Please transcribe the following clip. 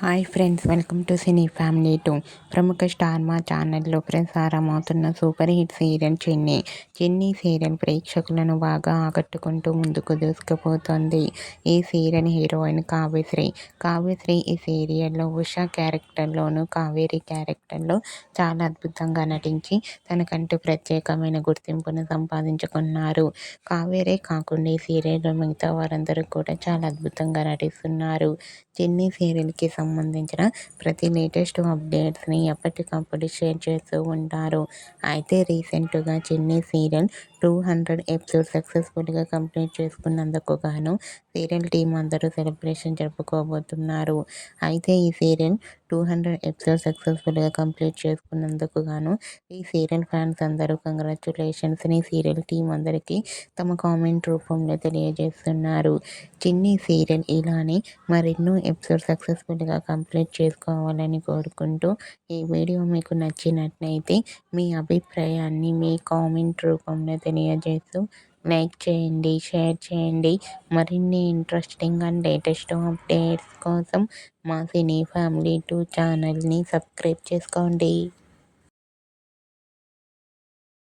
Hi friends, welcome to cine family 2. ప్రముఖ star మా ఛానల్లో ప్రసారమవుతున్న సూపర్ హిట్ సీరియల్ చిన్ని. చిన్ని సీరియల్ ప్రేక్షకులను బాగా ఆకట్టుకుంటూ ముందుకు దూసుకుపోతోంది. ఈ సీరియల్ హీరోయిన్ కావ్యశ్రీ. కావ్యశ్రీ ఈ సీరియల్లో ఉషా క్యారెక్టర్లోను, కావేరి క్యారెక్టర్లో చాలా అద్భుతంగా నటించి తనకంటూ ప్రత్యేకమైన గుర్తింపును సంపాదించుకున్నారు. కావేరే కాకుండా ఈ సీరియల్లో మిగతా వారందరూ కూడా చాలా అద్భుతంగా నటిస్తున్నారు. చిన్ని సీరియల్కి సంబంధించిన ప్రతి లేటెస్ట్ అప్డేట్స్ని ఎప్పటికప్పుడు షేర్ చేస్తూ ఉంటారు. అయితే రీసెంట్గా చిన్ని సీరియల్ 200 ఎపిసోడ్ సక్సెస్ఫుల్గా కంప్లీట్ చేసుకున్నందుకు గాను సీరియల్ టీం అందరూ సెలబ్రేషన్ జరుపుకోబోతున్నారు. అయితే ఈ సీరియల్ 200 ఎపిసోడ్ సక్సెస్ఫుల్గా కంప్లీట్ చేసుకున్నందుకు గాను ఈ సీరియల్ ఫ్యాన్స్ అందరూ కంగ్రాచ్యులేషన్స్ని సీరియల్ టీం అందరికీ తమ కామెంట్ రూపంలో తెలియజేస్తున్నారు. చిన్ని సీరియల్ ఇలానే మరెన్నో ఎపిసోడ్ సక్సెస్ఫుల్గా కంప్లీట్ చేసుకోవాలని కోరుకుంటూ ఈ వీడియో మీకు నచ్చినట్లయితే మీ అభిప్రాయాన్ని మీ కామెంట్ రూపంలో తెలియజేస్తూ లైక్ చేయండి, షేర్ చేయండి. మరిన్ని ఇంట్రెస్టింగ్ అండ్ లేటెస్ట్ అప్డేట్స్ కోసం మా సినీ ఫ్యామిలీ 2 ఛానల్ని సబ్స్క్రైబ్ చేసుకోండి.